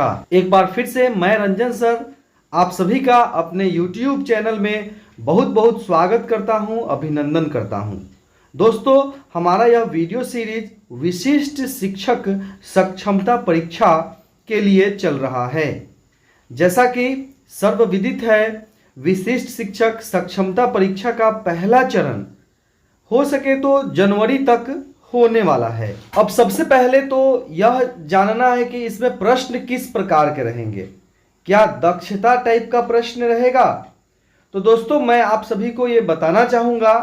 परीक्षा। एक बार फिर से मैं रंजन सर आप सभी का अपने YouTube चैनल में बहुत बहुत स्वागत करता हूं, अभिनंदन करता हूं। दोस्तों, हमारा यह वीडियो सीरीज विशिष्ट शिक्षक सक्षमता परीक्षा के लिए चल रहा है। जैसा कि सर्वविदित है, विशिष्ट शिक्षक सक्षमता परीक्षा का पहला चरण हो सके तो जनवरी तक होने वाला है। अब सबसे पहले तो यह जानना है कि इसमें प्रश्न किस प्रकार के रहेंगे। क्या दक्षता टाइप का प्रश्न रहेगा? तो दोस्तों, मैं आप सभी को ये बताना चाहूँगा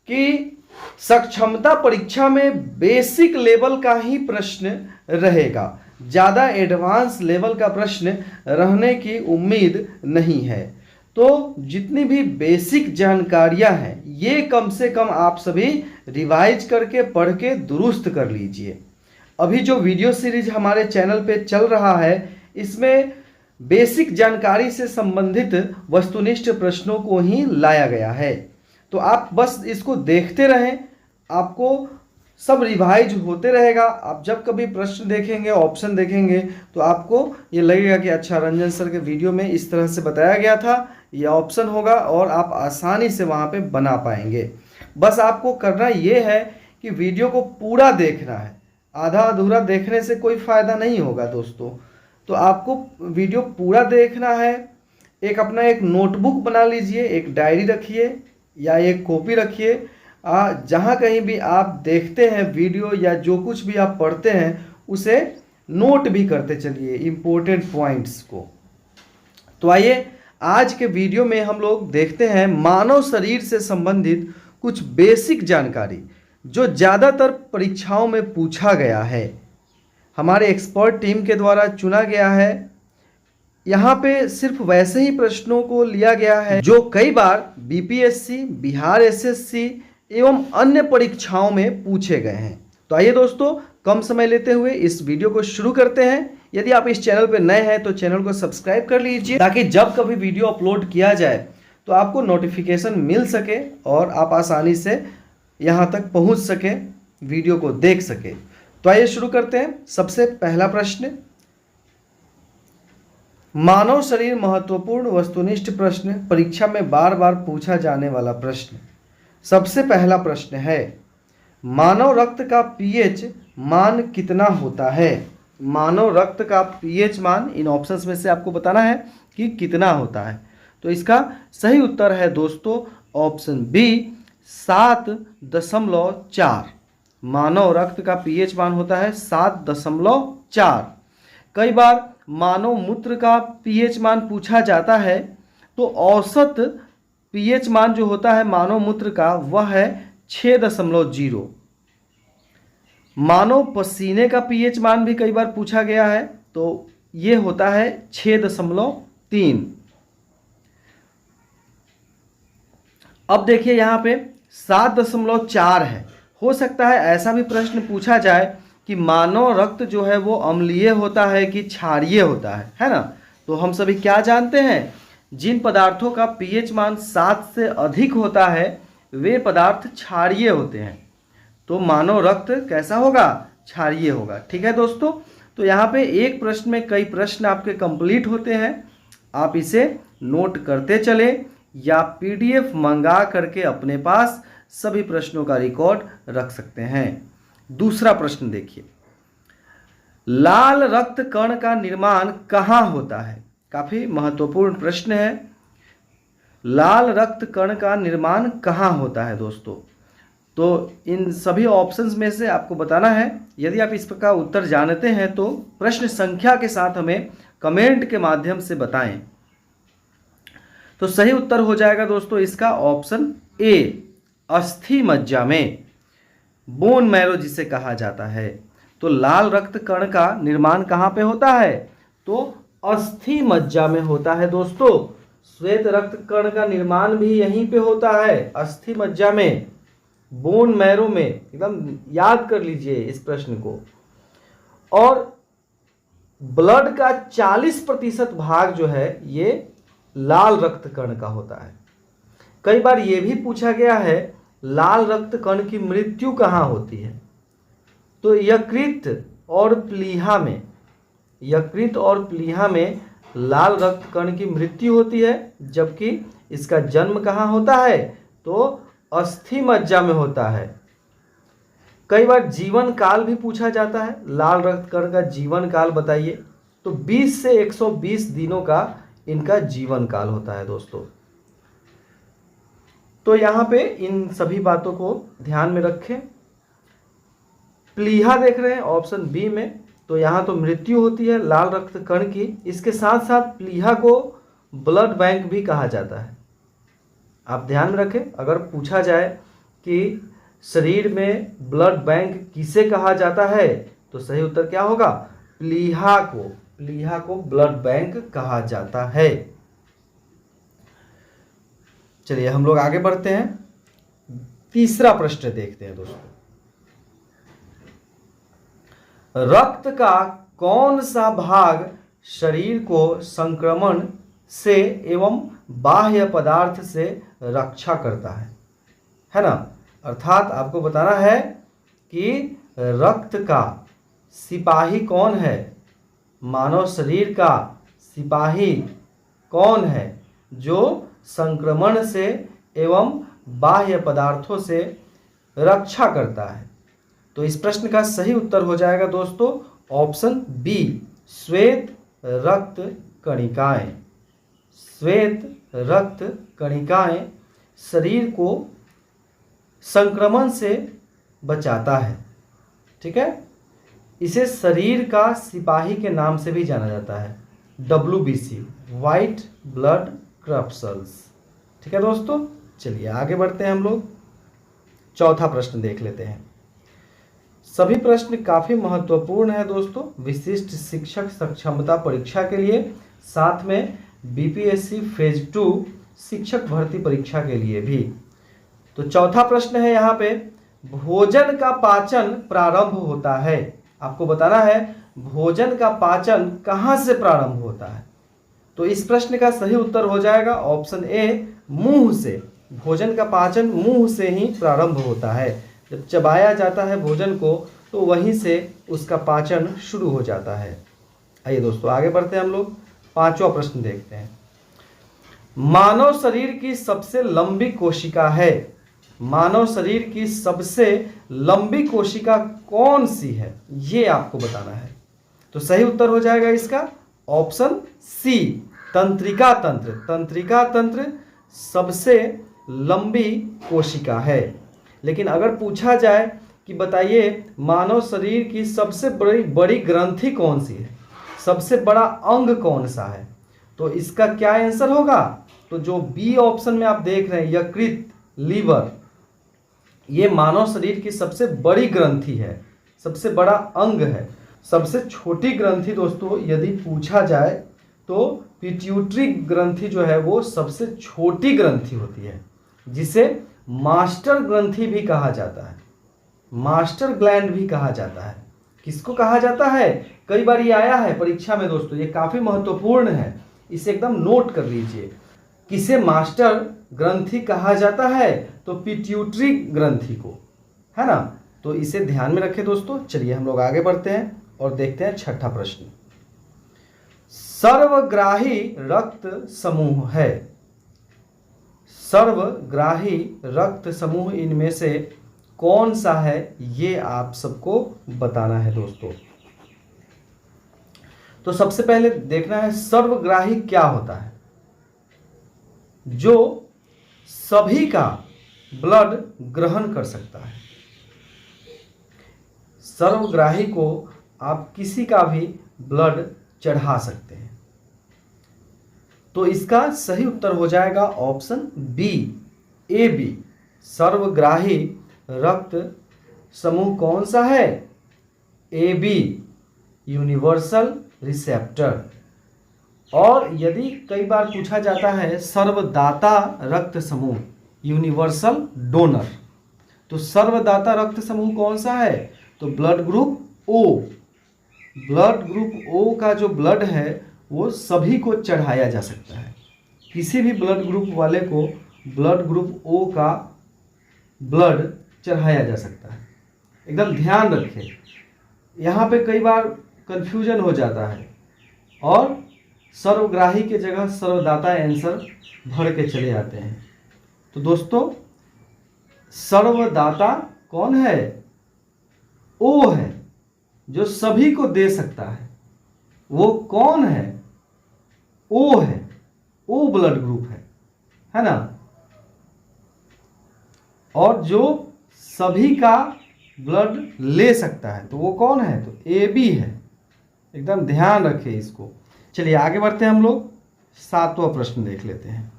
कि सक्षमता परीक्षा में बेसिक लेवल का ही प्रश्न रहेगा, ज़्यादा एडवांस लेवल का प्रश्न रहने की उम्मीद नहीं है। तो जितनी भी बेसिक जानकारियां हैं ये कम से कम आप सभी रिवाइज करके पढ़ के दुरुस्त कर लीजिए। अभी जो वीडियो सीरीज हमारे चैनल पे चल रहा है इसमें बेसिक जानकारी से संबंधित वस्तुनिष्ठ प्रश्नों को ही लाया गया है। तो आप बस इसको देखते रहें, आपको सब रिवाइज होते रहेगा। आप जब कभी प्रश्न देखेंगे, ऑप्शन देखेंगे तो आपको ये लगेगा कि अच्छा, रंजन सर के वीडियो में इस तरह से बताया गया था, ये ऑप्शन होगा और आप आसानी से वहाँ पे बना पाएंगे। बस आपको करना ये है कि वीडियो को पूरा देखना है, आधा अधूरा देखने से कोई फ़ायदा नहीं होगा दोस्तों। तो आपको वीडियो पूरा देखना है। अपना एक नोटबुक बना लीजिए, एक डायरी रखिए या एक कॉपी रखिए। जहाँ कहीं भी आप देखते हैं वीडियो या जो कुछ भी आप पढ़ते हैं उसे नोट भी करते चलिए, इम्पोर्टेंट पॉइंट्स को। तो आइए आज के वीडियो में हम लोग देखते हैं मानव शरीर से संबंधित कुछ बेसिक जानकारी जो ज़्यादातर परीक्षाओं में पूछा गया है, हमारे एक्सपर्ट टीम के द्वारा चुना गया है। यहाँ पे सिर्फ वैसे ही प्रश्नों को लिया गया है जो कई बार बीपीएससी, बिहार एसएससी एवं अन्य परीक्षाओं में पूछे गए हैं। तो आइए दोस्तों, कम समय लेते हुए इस वीडियो को शुरू करते हैं। यदि आप इस चैनल पर नए हैं तो चैनल को सब्सक्राइब कर लीजिए ताकि जब कभी वीडियो अपलोड किया जाए तो आपको नोटिफिकेशन मिल सके और आप आसानी से यहाँ तक पहुँच सके, वीडियो को देख सके। तो आइए शुरू करते हैं। सबसे पहला प्रश्न, मानव शरीर महत्वपूर्ण वस्तुनिष्ठ प्रश्न, परीक्षा में बार बार पूछा जाने वाला प्रश्न। सबसे पहला प्रश्न है, मानव रक्त का पीएच मान कितना होता है? मानव रक्त का पीएच मान इन ऑप्शंस में से आपको बताना है कि कितना होता है। तो इसका सही उत्तर है दोस्तों ऑप्शन बी, 7.4। मानव रक्त का पीएच मान होता है 7.4। कई बार मानव मूत्र का पीएच मान पूछा जाता है तो औसत पीएच मान जो होता है मानव मूत्र का वह है 6.0। मानव पसीने का पीएच मान भी कई बार पूछा गया है तो ये होता है 6.3। अब देखिए यहाँ पे 7.4 है। हो सकता है ऐसा भी प्रश्न पूछा जाए कि मानव रक्त जो है वो अम्लीय होता है कि क्षारीय होता है ना? तो हम सभी क्या जानते हैं, जिन पदार्थों का पीएच मान 7 से अधिक होता है वे पदार्थ क्षारीय होते हैं। तो मानव रक्त कैसा होगा? क्षारीय होगा। ठीक है दोस्तों, तो यहाँ पे एक प्रश्न में कई प्रश्न आपके कंप्लीट होते हैं। आप इसे नोट करते चले या पीडीएफ मंगा करके अपने पास सभी प्रश्नों का रिकॉर्ड रख सकते हैं। दूसरा प्रश्न देखिए, लाल रक्त कण का निर्माण कहाँ होता है? काफी महत्वपूर्ण प्रश्न है। लाल रक्त कण का निर्माण कहाँ होता है दोस्तों? तो इन सभी ऑप्शंस में से आपको बताना है। यदि आप इसका उत्तर जानते हैं तो प्रश्न संख्या के साथ हमें कमेंट के माध्यम से बताएं। तो सही उत्तर हो जाएगा दोस्तों इसका ऑप्शन ए, अस्थि मज्जा में, बोन मैरो जिसे कहा जाता है। तो लाल रक्त कण का निर्माण कहाँ पे होता है? तो अस्थि मज्जा में होता है दोस्तों। श्वेत रक्त कण का निर्माण भी यहीं पे होता है, अस्थि मज्जा में, बोन मैरो में। एकदम याद कर लीजिए इस प्रश्न को। और ब्लड का 40% भाग जो है ये लाल रक्त कण का होता है। कई बार ये भी पूछा गया है लाल रक्त कण की मृत्यु कहाँ होती है? तो यकृत और प्लीहा में, यकृत और प्लीहा में लाल रक्त कण की मृत्यु होती है, जबकि इसका जन्म कहाँ होता है? तो अस्थि मज्जा में होता है। कई बार जीवन काल भी पूछा जाता है, लाल रक्त कण का जीवन काल बताइए। तो 20 से 120 दिनों का इनका जीवन काल होता है दोस्तों। तो यहाँ पे इन सभी बातों को ध्यान में रखें। प्लीहा देख रहे हैं ऑप्शन बी में, तो यहाँ तो मृत्यु होती है लाल रक्त कण की। इसके साथ साथ प्लीहा को ब्लड बैंक भी कहा जाता है। आप ध्यान में रखें, अगर पूछा जाए कि शरीर में ब्लड बैंक किसे कहा जाता है, तो सही उत्तर क्या होगा? प्लीहा को। प्लीहा को ब्लड बैंक कहा जाता है। चलिए हम लोग आगे बढ़ते हैं। तीसरा प्रश्न देखते हैं दोस्तों। रक्त का कौन सा भाग शरीर को संक्रमण से एवं बाह्य पदार्थ से रक्षा करता है ना? अर्थात आपको बताना है कि रक्त का सिपाही कौन है, मानव शरीर का सिपाही कौन है जो संक्रमण से एवं बाह्य पदार्थों से रक्षा करता है। तो इस प्रश्न का सही उत्तर हो जाएगा दोस्तों ऑप्शन बी, श्वेत रक्त कणिकाएं। श्वेत रक्त कणिकाएं शरीर को संक्रमण से बचाता है। ठीक है, इसे शरीर का सिपाही के नाम से भी जाना जाता है, WBC, व्हाइट ब्लड क्रप्सल्स। ठीक है दोस्तों, चलिए आगे बढ़ते हैं हम लोग। चौथा प्रश्न देख लेते हैं। सभी प्रश्न काफ़ी महत्वपूर्ण है दोस्तों, विशिष्ट शिक्षक सक्षमता परीक्षा के लिए, साथ में BPSC फेज 2 शिक्षक भर्ती परीक्षा के लिए भी। तो चौथा प्रश्न है यहाँ पे, भोजन का पाचन प्रारंभ होता है। आपको बताना है भोजन का पाचन कहाँ से प्रारंभ होता है। तो इस प्रश्न का सही उत्तर हो जाएगा ऑप्शन ए, मुंह से। भोजन का पाचन मुंह से ही प्रारंभ होता है। जब चबाया जाता है भोजन को तो वहीं से उसका पाचन शुरू हो जाता है। आइए दोस्तों आगे बढ़ते हैं हम लोग। पांचवा प्रश्न देखते हैं। मानव शरीर की सबसे लंबी कोशिका है। मानव शरीर की सबसे लंबी कोशिका कौन सी है, ये आपको बताना है। तो सही उत्तर हो जाएगा इसका ऑप्शन सी, तंत्रिका तंत्र। तंत्रिका तंत्र सबसे लंबी कोशिका है। लेकिन अगर पूछा जाए कि बताइए मानव शरीर की सबसे बड़ी ग्रंथि कौन सी है, सबसे बड़ा अंग कौन सा है, तो इसका क्या आंसर होगा? तो जो बी ऑप्शन में आप देख रहे हैं, यकृत, लीवर, ये मानव शरीर की सबसे बड़ी ग्रंथि है, सबसे बड़ा अंग है। सबसे छोटी ग्रंथि दोस्तों यदि पूछा जाए तो पिट्यूटरी ग्रंथि जो है वो सबसे छोटी ग्रंथि होती है, जिसे मास्टर ग्रंथि भी कहा जाता है, मास्टर ग्लैंड भी कहा जाता है। किसको कहा जाता है? कई बार ये आया है परीक्षा में दोस्तों, ये काफ़ी महत्वपूर्ण है, इसे एकदम नोट कर लीजिए। किसे मास्टर ग्रंथि कहा जाता है? तो पिट्यूटरी ग्रंथि को, है ना? तो इसे ध्यान में रखें दोस्तों। चलिए हम लोग आगे बढ़ते हैं और देखते हैं छठा प्रश्न। सर्वग्राही रक्त समूह है। सर्वग्राही रक्त समूह इनमें से कौन सा है, ये आप सबको बताना है दोस्तों। तो सबसे पहले देखना है सर्वग्राही क्या होता है। जो सभी का ब्लड ग्रहण कर सकता है। सर्वग्राही को आप किसी का भी ब्लड चढ़ा सकते हैं। तो इसका सही उत्तर हो जाएगा ऑप्शन बी, AB, सर्वग्राही रक्त समूह कौन सा है? AB, universal receptor. और यदि कई बार पूछा जाता है सर्वदाता रक्त समूह, यूनिवर्सल डोनर, तो सर्वदाता रक्त समूह कौन सा है? तो blood group O। Blood group O का जो ब्लड है वो सभी को चढ़ाया जा सकता है। किसी भी ब्लड ग्रुप वाले को ब्लड ग्रुप O का ब्लड चढ़ाया जा सकता है। एकदम ध्यान रखें, यहाँ पे कई बार कंफ्यूजन हो जाता है और सर्वग्राही के जगह सर्वदाता आंसर भर के चले आते हैं। तो दोस्तों सर्वदाता कौन है? ओ है, जो सभी को दे सकता है। वो कौन है? ओ है, ओ ब्लड ग्रुप है ना। और जो सभी का ब्लड ले सकता है तो वो कौन है? तो ए बी है। एकदम ध्यान रखिए इसको। चलिए आगे बढ़ते हैं हम लोग। 7वां प्रश्न देख लेते हैं।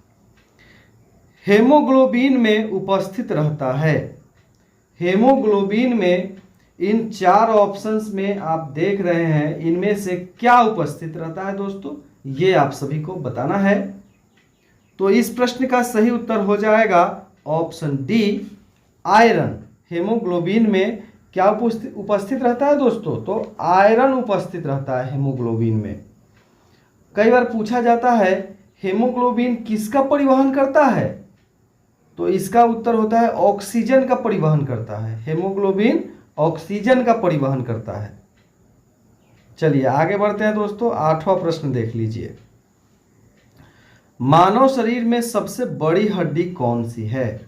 हेमोग्लोबिन में उपस्थित रहता है। हेमोग्लोबिन में इन 4 ऑप्शंस में आप देख रहे हैं, इनमें से क्या उपस्थित रहता है दोस्तों? ये आप सभी को बताना है। तो इस प्रश्न का सही उत्तर हो जाएगा ऑप्शन डी, आयरन। हेमोग्लोबिन में क्या उपस्थित रहता है दोस्तों? तो आयरन उपस्थित रहता है हेमोग्लोबिन में। कई बार पूछा जाता है हेमोग्लोबिन किसका परिवहन करता है? तो इसका उत्तर होता है ऑक्सीजन का परिवहन करता है। हेमोग्लोबिन ऑक्सीजन का परिवहन करता है। चलिए आगे बढ़ते हैं दोस्तों। 8वां प्रश्न देख लीजिए। मानव शरीर में सबसे बड़ी हड्डी कौन सी है?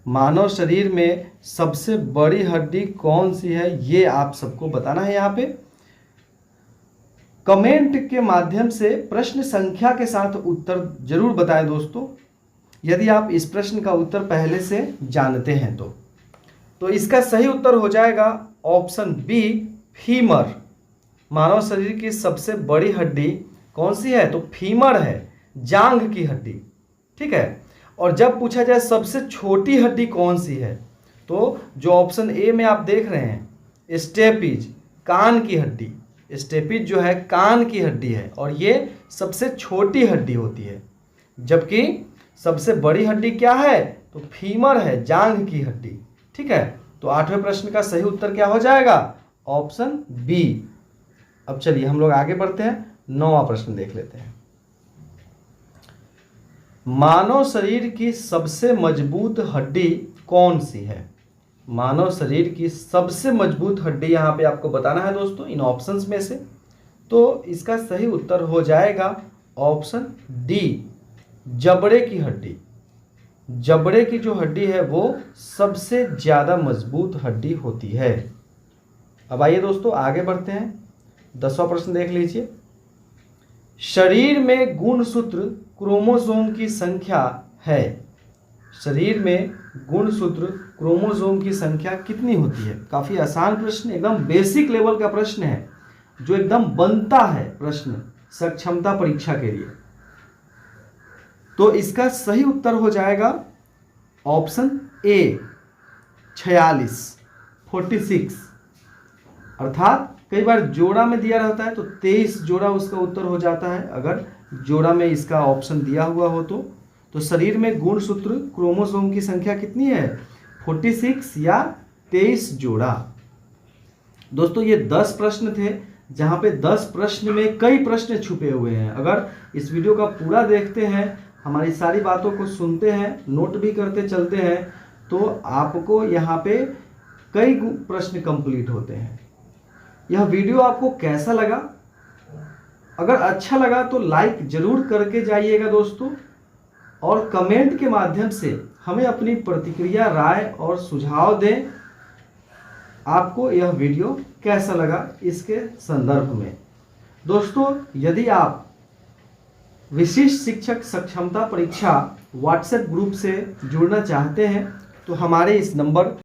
मानव शरीर में सबसे बड़ी हड्डी कौन सी है, ये आप सबको बताना है। यहाँ पे कमेंट के माध्यम से प्रश्न संख्या के साथ उत्तर जरूर बताएं दोस्तों, यदि आप इस प्रश्न का उत्तर पहले से जानते हैं तो इसका सही उत्तर हो जाएगा ऑप्शन बी, फीमर। मानव शरीर की सबसे बड़ी हड्डी कौन सी है? तो फीमर है, जांघ की हड्डी। ठीक है। और जब पूछा जाए सबसे छोटी हड्डी कौन सी है, तो जो ऑप्शन ए में आप देख रहे हैं स्टेपिज, कान की हड्डी। स्टेपिज जो है कान की हड्डी है और ये सबसे छोटी हड्डी होती है। जबकि सबसे बड़ी हड्डी क्या है? तो फीमर है, जांघ की हड्डी। ठीक है। तो 8वें प्रश्न का सही उत्तर क्या हो जाएगा? Option B. अब चलिए हम लोग आगे बढ़ते हैं। 9वां प्रश्न देख लेते हैं। मानव शरीर की सबसे मजबूत हड्डी कौन सी है? मानव शरीर की सबसे मजबूत हड्डी यहाँ पे आपको बताना है दोस्तों इन ऑप्शंस में से। तो इसका सही उत्तर हो जाएगा ऑप्शन डी, जबड़े की हड्डी। जबड़े की जो हड्डी है वो सबसे ज्यादा मजबूत हड्डी होती है। अब आइए दोस्तों आगे बढ़ते हैं। 10वां प्रश्न देख लीजिए। शरीर में गुणसूत्र क्रोमोसोम की संख्या है। शरीर में गुणसूत्र क्रोमोसोम की संख्या कितनी होती है? काफी आसान प्रश्न, एकदम बेसिक लेवल का प्रश्न है, जो एकदम बनता है प्रश्न सक्षमता परीक्षा के लिए। तो इसका सही उत्तर हो जाएगा ऑप्शन ए, 46। अर्थात कई बार जोड़ा में दिया रहता है तो 23 जोड़ा उसका उत्तर हो जाता है, अगर जोड़ा में इसका ऑप्शन दिया हुआ हो तो शरीर में गुणसूत्र क्रोमोसोम की संख्या कितनी है? 46 या 23 जोड़ा। दोस्तों ये 10 प्रश्न थे, जहां पे 10 प्रश्न में कई प्रश्न छुपे हुए हैं। अगर इस वीडियो का पूरा देखते हैं, हमारी सारी बातों को सुनते हैं, नोट भी करते चलते हैं, तो आपको यहाँ पे कई प्रश्न कंप्लीट होते हैं। यह वीडियो आपको कैसा लगा? अगर अच्छा लगा तो लाइक जरूर करके जाइएगा दोस्तों, और कमेंट के माध्यम से हमें अपनी प्रतिक्रिया, राय और सुझाव दें। आपको यह वीडियो कैसा लगा इसके संदर्भ में। दोस्तों यदि आप विशिष्ट शिक्षक सक्षमता परीक्षा व्हाट्सएप ग्रुप से जुड़ना चाहते हैं तो हमारे इस नंबर